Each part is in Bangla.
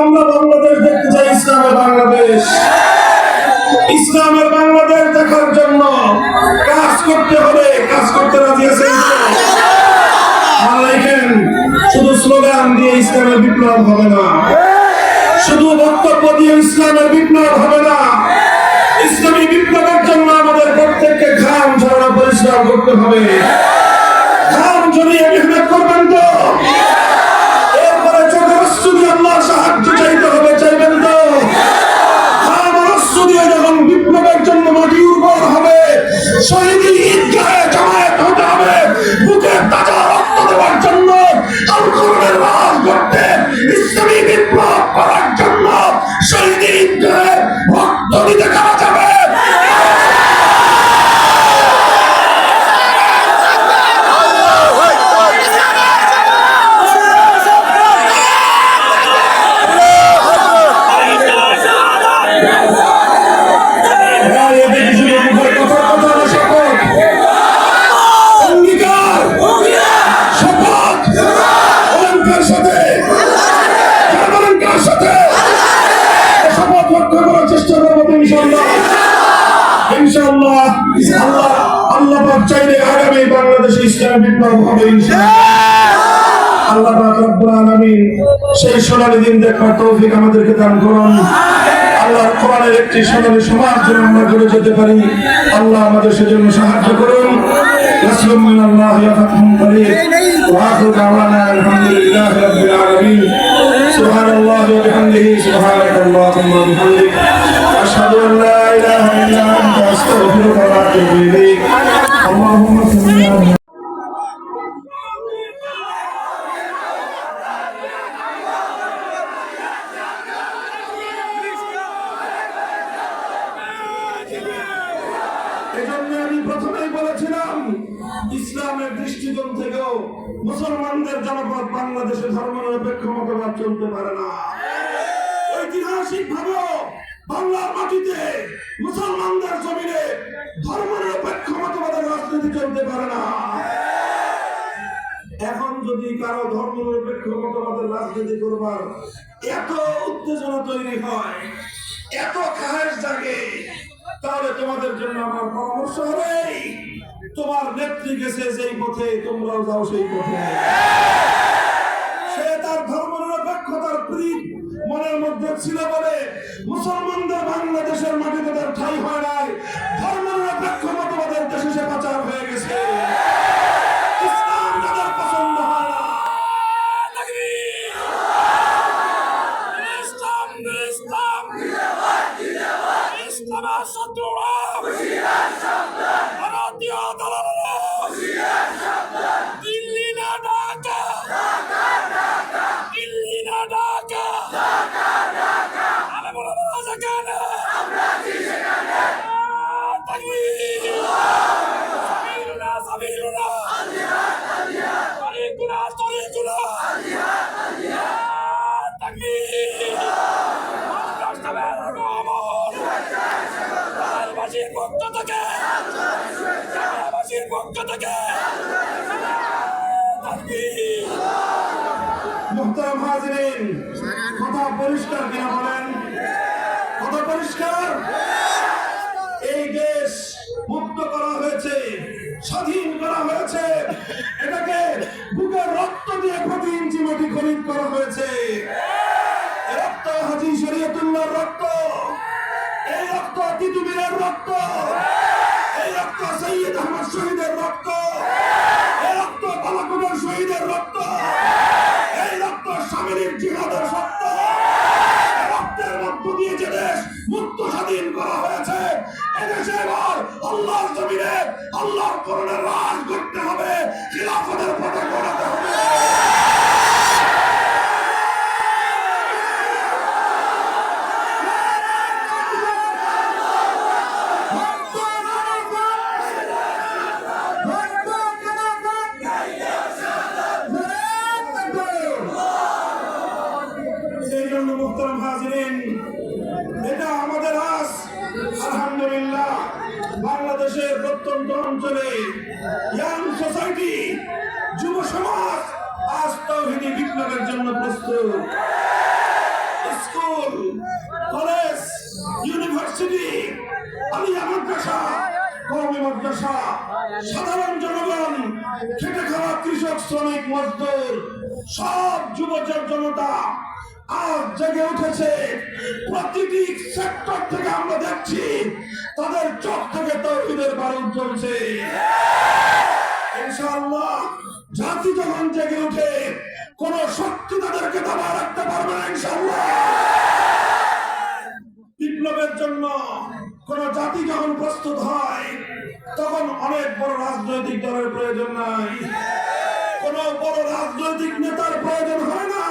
আমরা বাংলাদেশ দেখতে চাই, ইসলামের বাংলাদেশ। ইসলামের বাংলাদেশ দেখার জন্য কাজ করতে হবে, কাজ করতে রাজি আছেন? শুধু স্লোগান দিয়ে ইসলামের বিপ্লব হবে না, শুধু বক্তব্য দিয়ে ইসলামের বিপ্লব হবে না। ইসলামী বিপ্লবের জন্য আমাদের প্রত্যেককে ঘাম ঝরানো পরিশ্রম করতে হবে। ঘাম ঝরিয়ে মেহনত করবেন তো? এরপরে চোখের অশ্রু দিয়ে আল্লাহর সাহায্য চাইতে হবে, চাইবেন তো? ঘাম আর অশ্রু দিয়ে যখন বিপ্লবের জন্য মাটি উর্বর হবে, শহীদি ঈদগাহে জমায়েত হতে হবে, বুকের তাজা রক্ত দেওয়ার জন্য, আল কোরআনের রাজ করতে, ইসলামী বিপ্লব করার জন্য শহীদি ঈদগাহে রক্ত দিতে করা যাবে। আল্লাহ পাক চাইলে আগামী বাংলাদেশে ইসলামী বিপ্লব হবে ইনশাআল্লাহ। আল্লাহ পাক রব্বুল আলামিন সেই সোনালী দিন দেখার তৌফিক আমাদেরকে দান করুন। আল্লাহর কোরআনের একটি সোনালী সমাজ যেন আমরা গড়ে যেতে পারি, আল্লাহ আমাদের সেজন্য সাহায্য করুন। রাসূলুল্লাহ মিনাল্লাহি ওয়া ফাতহুন করিম ওয়া আখিরু দাওয়ানা আলহামদুলিল্লাহি রাব্বিল আলামিন। সুবহানাল্লাহি ওয়া বিহামদিহি সুবহানাকাল্লাহুম্মা ওয়া বিহামদিক আশহাদু আন লা ইলাহা ইল্লা আনতা আস্তাগফিরুকা ওয়া আতুবু ইলাইক। আল্লাহুম্মা সাল্লি আলা এজন্য আমি প্রথমেই বলেছিলাম, ইসলামের দৃষ্টিকোণ থেকেও মুসলমানদের জনপদ বাংলাদেশে ধর্মনিরপেক্ষ মতবাদ চলতে পারে না। ঐতিহাসিক ভাবে বাংলার মাটিতে মুসলমানদের জমিনে ধর্মনিরপেক্ষ মতবাদের রাজনীতি চলতে পারে না। এখন যদি কারো ধর্মনিরপেক্ষ মতবাদের রাজনীতি করবার এত উত্তেজনা তৈরি হয়, এত খায়েশ জাগে, তাহলে তোমাদের জন্য আমার পরামর্শ হবে, তোমার নেত্রী গেছে যেই পথে, তোমরাও যাও সেই পথে। সে তার ধর্মনিরপেক্ষতার প্রীত মনের মধ্যে ছিল বলে মুসলমানদের বাংলাদেশের মাটিতে তার ঠাঁই হয় নাই, ধর্মনিরপেক্ষ মতবাদের দেশে সে পাচার হয়ে গেছে। ইসলাম তাদের পছন্দ হয় না। ইসলামের শত্রুরা ভারতীয় দলেরা দিল্লি না ঢাকা, দিল্লি না ঢাকা, আমি বলবো যেখানে তাকবীর, সাবিলুনা সাবিলুনা, তরিকুনা তরিকুনা, তাকবীর। বাসীর পক্ষ থেকে, বাসীর পক্ষ থেকে মুহতারাম হাজিরিন, কথা পরিষ্কার কিনা বলেন? কথা পরিষ্কার। এই দেশ মুক্ত করা হয়েছে, স্বাধীন করা হয়েছে, এটাকে বুকের রক্ত দিয়ে প্রতি ইঞ্চি মাটি খরিদ করা হয়েছে। রক্ত হাজী শরীয়তুল্লাহর রক্ত, এই রক্ত তিতুমিরের রক্ত, এই রক্ত সৈয়দ আহমদ শহীদের রক্ত, এই রক্ত বালাকুবের শহীদের রক্ত, এই রক্ত শামিলীর জিহাদের রক্ত। রক্তের মধ্য দিয়ে যে দেশ মুক্ত স্বাধীন করা হয়েছে, এদেশে এবার আল্লাহর জমিনে আল্লাহর কোরআনের রাজ করতে হবে, খিলাফতের পতাকা ওড়াতে হবে। বিপ্লবের জন্য প্রস্তুত। স্কুল, কলেজ, ইউনিভার্সিটি, আলিয়া মাদ্রাসা, কওমি মাদ্রাসা, সাধারণ জনগণ, খেটে খাওয়া কৃষক, শ্রমিক, মজদুর, সব যুবজর জনতা আজ জেগে উঠেছে। প্রতিটি সেক্টর থেকে আমরা দেখছি তাদের চোখ থেকে তাওহীদের বারুদ জ্বলছে। ইনশাআল্লাহ জাতি যখন জেগে উঠে কোন শক্তি তাদেরকে দাবা রাখতে পারবে না। ইনশাআল্লাহ বিপ্লবের জন্য কোন জাতি যখন প্রস্তুত হয় তখন অনেক বড় রাজনৈতিক দলের প্রয়োজন নাই, কোন বড় রাজনৈতিক নেতার প্রয়োজন হয় না।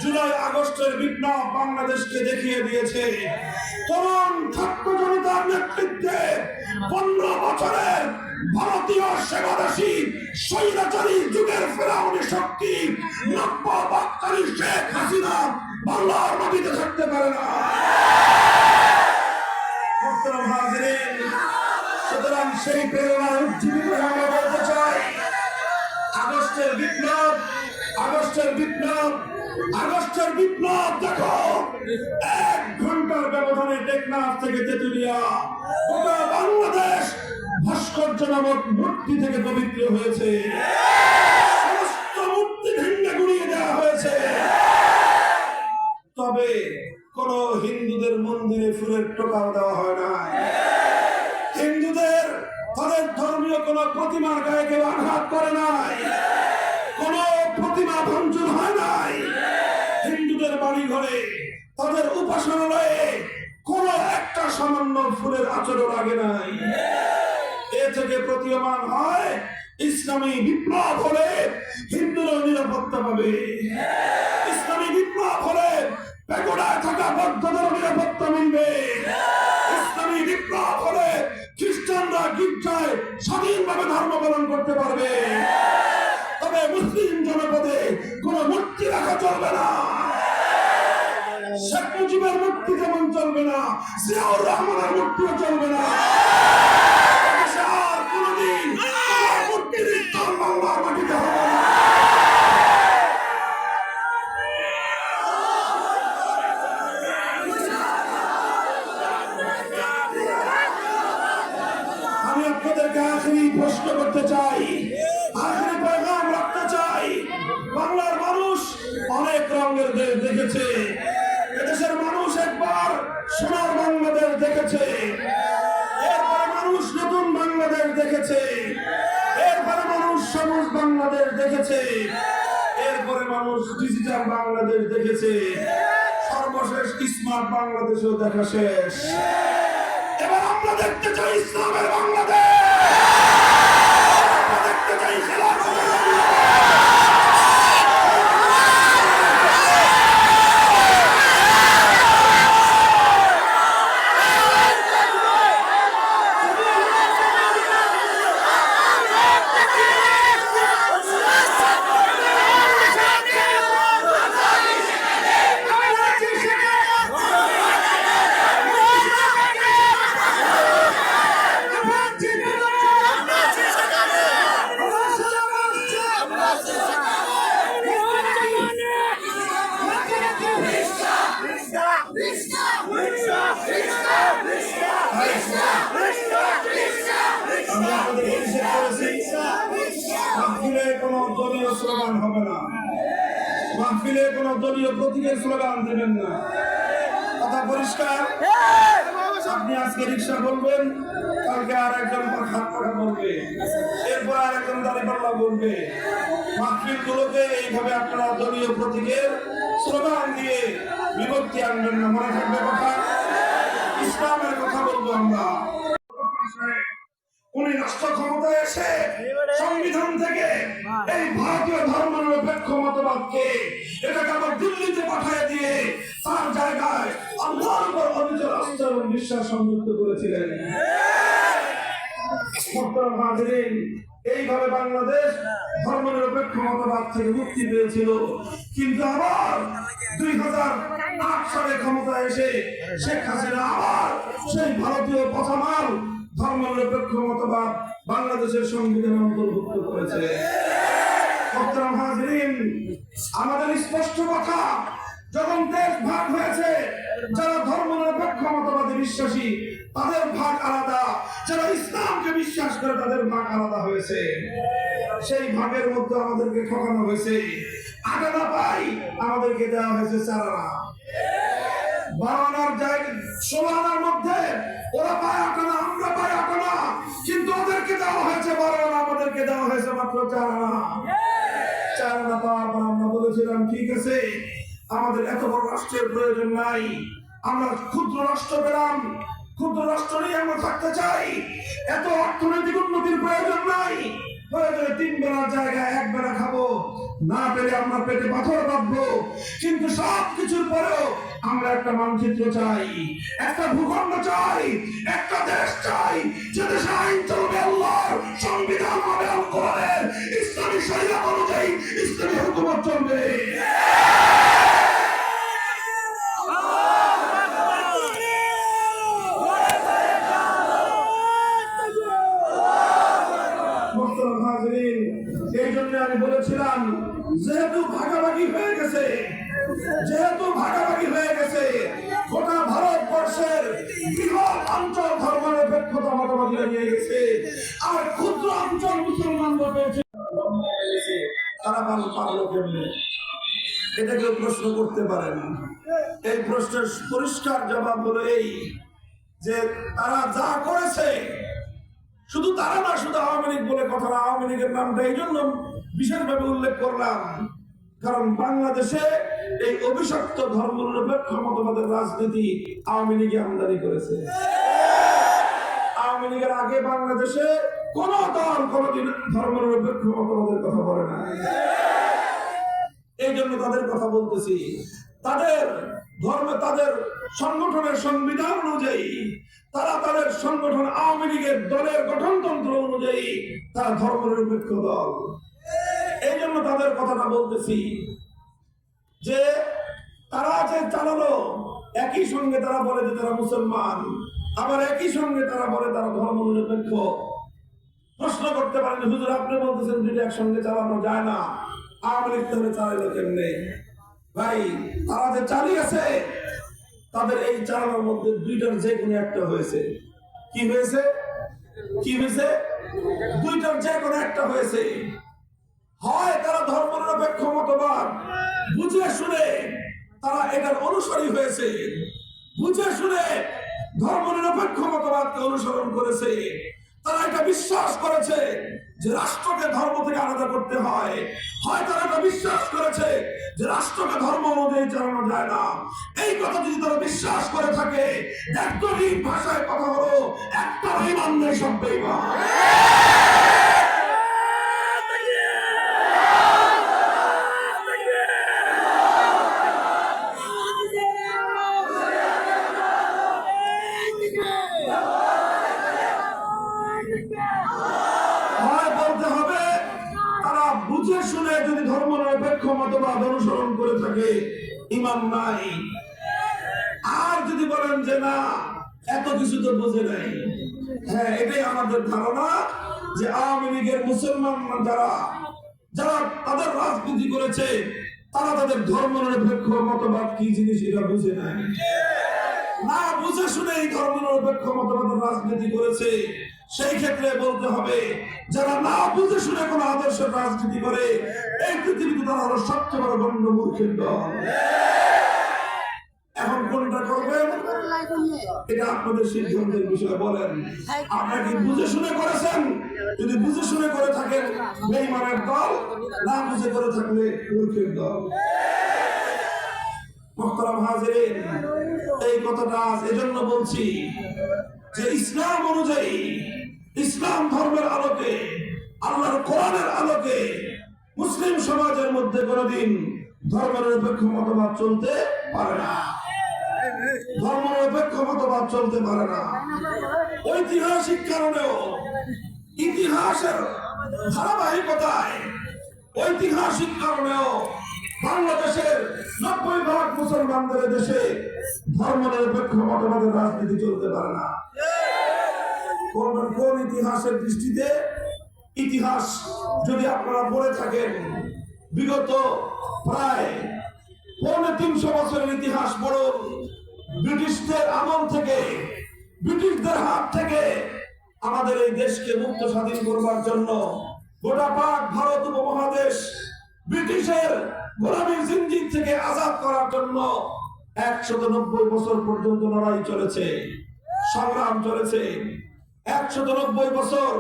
জুলাই আগস্টের বিপ্লব বাংলাদেশকে দেখিয়ে দিয়েছে তরুণ ছাত্র জনতার নেতৃত্বে 15 বছরের ভারতীয় সেবাদাসী স্বৈরাচারী যুগের ফেরাউনি শক্তি নব্বা বাক্কারি শেখ হাসিনা বাংলার মাটিতে থাকতে পারে না। সুতরাং সেই প্রেরণা উজ্জীবিত আমরা বলতে চাই, আগস্টের বিপ্লব, আগস্টের বিপ্লব, আগস্টের বিপ্লব দেখো 1 ঘন্টার ব্যবধানে টেকনাফ থেকে তেতুলিয়া গোটা বাংলাদেশ ভাস্কর্য নামক মূর্তি থেকে পবিত্র হয়েছে। সমস্ত মূর্তি ভেঙে গুড়িয়ে দেওয়া হয়েছে। তবে কোন হিন্দুদের মন্দিরে ফুলের টোকাও দেওয়া হয় না। হিন্দুদের তাদের ধর্মীয় কোন প্রতিমার গায়ে কেউ আঘাত করে নাই, কোন প্রতিমা ভাঙচুর হয় নাই। হিন্দুদের বাড়ি ঘরে তাদের উপাসনালয়ে কোন একটা সামান্য ফুলের আচরণ লাগে নাই। এ থেকে প্রতীয়মান হয় ইসলামী বিপ্লব হলে হিন্দুরা নিরাপত্তা পাবে। ইসলামী বিপ্লব হলে পেগোডায় থাকা বৌদ্ধদের নিরাপত্তা মিলবে। ইসলামী বিপ্লব হলে খ্রিস্টানরা গির্জায় স্বাধীনভাবে ধর্ম পালন করতে পারবে। তবে মুসলিম জনপদে কোন মূর্তি রাখা চলবে না। শেখ মুজিবের মূর্তি যেমন চলবে না, জিয়াউর রহমানের মূর্তিও চলবে না। আর কোনদিন মূর্তির ইজ্জত বাংলার মাটিতে হবে না। আমি আপনাদেরকে আখেরি প্রশ্ন করতে চাই, আখেরি পয়গাম রাখতে চাই। বাংলার মানুষ অনেক রঙের দেশ দেখেছে। এদেশের মানুষ একবার সোনার বাংলাদেশ দেখেছে, এরপরে মানুষ নতুন বাংলাদেশ দেখেছে, এরপরে মানুষ সবুজ বাংলাদেশ দেখেছে, এরপরে মানুষ ডিজিটাল বাংলাদেশ দেখেছে, সর্বশেষ স্মার্ট বাংলাদেশও দেখা শেষ। এবার আমরা দেখতে চাই ইসলামের বাংলাদেশ, আমরা দেখতে চাই খেলাফতের মাহফিলে কোনো দলীয় স্লোগান হবে না, মাহফিলে কোনো দলীয় প্রতীকের স্লোগান দেবেন না। কথা পরিষ্কার? আপনি আজকে রিক্সা বলবেন, কালকে আর একজন হাত পাখা বলবে, এরপর আর একজন দাঁড়িপাল্লা বলবে। মাহফিল গুলোকে এইভাবে আপনারা দলীয় প্রতীকের স্লোগান দিয়ে বিভক্তি আনবেন না। মনে থাকবে কথা, ইসলামের কথা বলবো আমরা। উনি রাষ্ট্র ক্ষমতায় এসে সংবিধান থেকে এই ভারতীয় ধর্মনিরপেক্ষ মতবাদকে এটাকে আবার দিল্লিতে পাঠিয়ে দিয়ে তার জায়গায় আল্লাহর উপর অবিচল আস্থা এবং বিশ্বাস সংযুক্ত করেছিলেন। এইভাবে বাংলাদেশ ধর্মনিরপেক্ষ মতবাদ থেকে মুক্তি পেয়েছিল। কিন্তু আবার 2008 সালে ক্ষমতায় এসে শেখ হাসিনা আবার সেই ভারতীয় পচামাল ধর্মনিরপেক্ষ মতবাদ বাংলাদেশের সংবিধানে অন্তর্ভুক্ত করেছে। মোহতারাম হাজরিন, আমাদের স্পষ্ট কথা, যখন দেশ ভাগ হয়েছে, যারা ধর্মনিরপেক্ষ মতবাদে বিশ্বাসী তাদের ভাগ আলাদা, যারা ইসলামকে বিশ্বাস করে তাদের ভাগ আলাদা হয়েছে। সেই ভাগের মধ্যে আমাদেরকে ঠকানো হয়েছে। আটানা পাই আমাদেরকে দেওয়া হয়েছে 4 আনা। 12 আনার জায়গায় 16 আনার মধ্যে ওরা পায় 8 আনা, আমরা পাই 8 আনা, কিন্তু ওদেরকে দেওয়া হয়েছে 12 আনা, আমাদেরকে দেওয়া হয়েছে মাত্র 4 আনা। 4 আনা পাওয়ার পর আমরা বলেছিলাম ঠিক আছে, আমাদের এত বড় রাষ্ট্রের প্রয়োজন নাই, আমরা ক্ষুদ্র রাষ্ট্র পেলাম, ক্ষুদ্র রাষ্ট্র নিয়ে আমরা থাকতে চাই, এত অর্থনৈতিক উন্নতির প্রয়োজন নাই, প্রয়োজনে 3 বেলার জায়গায় 1 বেলা খাবো, না পেলে আমরা পেটে পাথর বাঁধবো, কিন্তু সব কিছুর পরেও আমরা একটা মানচিত্র চাই, একটা ভূখণ্ড চাই, একটা দেশ চাই, যে দেশে আইন চলবে আল্লাহর, সংবিধান হবে আল কোরআনের, ইসলামী শরীয়ত অনুযায়ী ইসলামী হুকুমত চলবে। এই জন্য আমি বলেছিলাম, যেহেতু ভাগাভাগি হয়ে গেছে, গোটা ভারতবর্ষের বৃহৎ অঞ্চল ধর্মনিরপেক্ষতা মতবাদীরা নিয়ে গেছে, আর ক্ষুদ্র অঞ্চল মুসলমানরা পেয়েছে, তারা পারলো কেমনে? এটা কেউ প্রশ্ন করতে পারেন। এই প্রশ্নের পরিষ্কার জবাব হলো এই যে তারা যা করেছে, শুধু তারা না, শুধু আওয়ামী লীগ বলে কথা না, আওয়ামী লীগের নামটা এই জন্য বিশেষভাবে উল্লেখ করলাম, কারণ বাংলাদেশে এই অভিশপ্ত ধর্মনিরপেক্ষ মতবাদের রাজনীতি আওয়ামী লীগে আমদানি করেছে। আওয়ামী লীগের আগে বাংলাদেশে কোন দল কোনদিন ধর্মনিরপেক্ষ মতবাদের কথা বলে না। এই জন্য তাদের কথা বলতেছি, তাদের ধর্মে, তাদের সংগঠনের সংবিধান অনুযায়ী, তারা তাদের সংগঠন আওয়ামী লীগের দলের গঠনতন্ত্র অনুযায়ী তারা ধর্মনিরপেক্ষ দল। এই জন্য তাদের কথাটা বলতেছি যে তারা যে চালালো, একই সঙ্গে তারা বলে যে তারা মুসলমান, আবার একই সঙ্গে তারা বলে তারা ধর্মনিরপেক্ষ। প্রশ্ন করতে পারেন, হুজুর আপনি বলতেছেন দুইটা একসঙ্গে চালানো যায় না, আওয়ামী লীগ তাহলে চালাইলো কেমনে? ভাই, তারা যে চালিয়েছে, তাদের এই চালানোর মধ্যে দুইটার যে কোনো একটা হয়েছে। কি হয়েছে? দুইটার যে কোনো একটা হয়েছে। হয় তারা ধর্মনিরপেক্ষ মতবাদ বুঝে শুনে তারা এটার অনুসারী হয়েছে, বুঝে শুনে ধর্মনিরপেক্ষ মতবাদকে অনুসরণ করেছে, তারা এটা বিশ্বাস করেছে যে রাষ্ট্রকে ধর্ম থেকে আলাদা করতে হয়, হয় তারা এটা বিশ্বাস করেছে যে রাষ্ট্রকে ধর্ম অনুযায়ী চালানো যায় না। এই কথা যদি তারা বিশ্বাস করে থাকে, একদমই ভাষায় কথা হলো একটা ইমান নেই, সব বেঈমান। বুঝে শুনে যদি ধর্মনিরপেক্ষ মতবাদ অনুসরণ করে থাকে, ঈমান নাই। আর যদি বলেন যে না, এত কিছু তো বুঝে নাই, হ্যাঁ, এটাই আমাদের ধারণা যে আওয়ামী লীগের মুসলমান যারা যারা তাদের রাজনীতি করেছে, তারা তাদের ধর্মনিরপেক্ষ মতবাদ কি জিনিস এটা বুঝে নাই। না বুঝে শুনে এই ধর্মনিরপেক্ষ মতবাদের রাজনীতি করেছে, সেই ক্ষেত্রে বলতে হবে যারা না বুঝে শুনে কোন আদর্শের রাজনীতি করে, এই পৃথিবীতে তারা হলো সবচেয়ে বড় গণ্য মূর্খের দল। এখন কোনটা করবেন এটা আপনাদের সিদ্ধান্তের বিষয়। বলেন, আপনারা কি বুঝে শুনে করেছেন? যদি বুঝে শুনে করে থাকেন বেঈমানের দল, না বুঝে করে থাকলে মূর্খের দল। মুহতারাম হাজিরিন, এই কথাটা এজন্য বলছি যে ইসলাম অনুযায়ী, ইসলাম ধর্মের আলোকে, আল্লাহর কোরআনের আলোকে মুসলিম সমাজের মধ্যে কোনদিন ধর্মনিরপেক্ষ মতবাদ চলতে পারে না। ধর্মনিরপেক্ষ মতবাদ চলতে পারে না। ঐতিহাসিক কারণেও, ইতিহাসের ধারাবাহিকতায়, ঐতিহাসিক কারণেও বাংলাদেশের 90% মুসলমানদের দেশে ধর্মনিরপেক্ষ মতবাদের রাজনীতি চলতে পারে না। কোন ইতিহাসের দৃষ্টিতে? ইতিহাস যদি আপনারা পড়ে থাকেন, বিগত প্রায় 350 বছরের ইতিহাস পড়ুন। ব্রিটিশদের আমল থেকে, ব্রিটিশদের হাত থেকে আমাদের এই দেশকে মুক্ত স্বাধীন করবার জন্য গোটা পাক ভারত উপমহাদেশ ব্রিটিশের গোলামীর জিঞ্জির থেকে আজাদ করার জন্য 190 বছর পর্যন্ত লড়াই চলেছে, সংগ্রাম চলেছে। 190 বছর,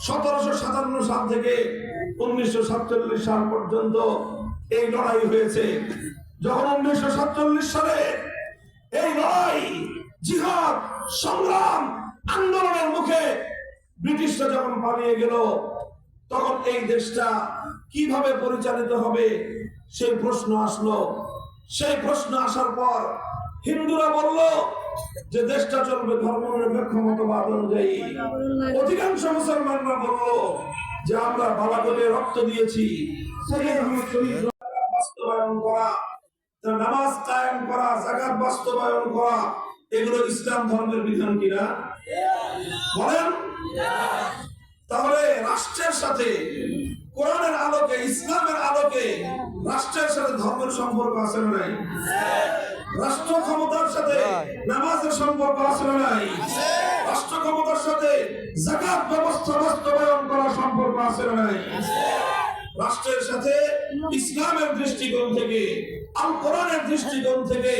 1757 সাল থেকে 1947 সাল পর্যন্ত এই লড়াই হয়েছে। যখন 1947 সালে এই লড়াই, জিহাদ, সংগ্রাম, আন্দোলনের মুখে ব্রিটিশরা যখন পালিয়ে গেল, তখন এই দেশটা কিভাবে পরিচালিত হবে সেই প্রশ্ন আসলো। সেই প্রশ্ন আসার পর হিন্দুরা বলল যে দেশটা চলবে ধর্মনিরপেক্ষ মতবাদ অনুযায়ী। অধিকাংশ মুসলমানরা বলল যে আমরা বালাকোটে রক্ত দিয়েছি, বাস্তবায়ন করা, নামাজ কায়েম করা, যাকাত বাস্তবায়ন করা, এগুলো ইসলাম ধর্মের বিধান কিনা বলেন? তাহলে রাষ্ট্রের সাথে, কোরআনের আলোকে, ইসলামের আলোকে রাষ্ট্রের সাথে ধর্মের সম্পর্ক আছে না নাই? রাষ্ট্র ক্ষমতার সাথে নামাজের সম্পর্ক আছে না নাই? রাষ্ট্র ক্ষমতার সাথে যাকাত ব্যবস্থা বাস্তবায়ন করার সম্পর্ক আছে না নাই? রাষ্ট্রের সাথে ইসলামের দৃষ্টিকোণ থেকে, আল কোরআনের দৃষ্টিকোণ থেকে,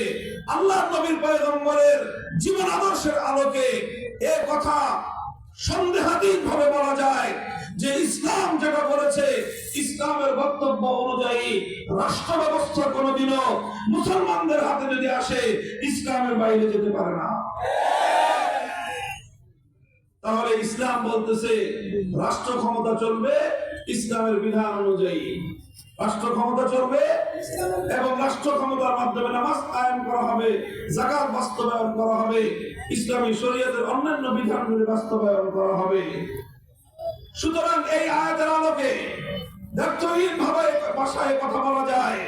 আল্লাহর নবীর পয়গম্বরের জীবন আদর্শের আলোকে এই কথা সন্দেহাতীত ভাবে বলা যায় যে ইসলাম যেটা বলেছে, ইসলামের বক্তব্য অনুযায়ী রাষ্ট্র ব্যবস্থা কোনোদিনও মুসলমানদের হাতে যদি আসে ইসলামের বাইরে যেতে পারে না। তাহলে ইসলাম বলতেছে রাষ্ট্র ক্ষমতা চলবে ইসলামের বিধান অনুযায়ী, রাষ্ট্র ক্ষমতা চলবে এবং রাষ্ট্র ক্ষমতার মাধ্যমে নামাজ কায়েম করা হবে, যাকাত বাস্তবায়ন করা হবে, ইসলামী শরীয়তের অন্যান্য বিধানগুলি বাস্তবায়ন করা হবে। সুতরাং এই আয়াতের আলোকে দায়িত্বহীন ভাবে ভাষায় কথা বলা যায়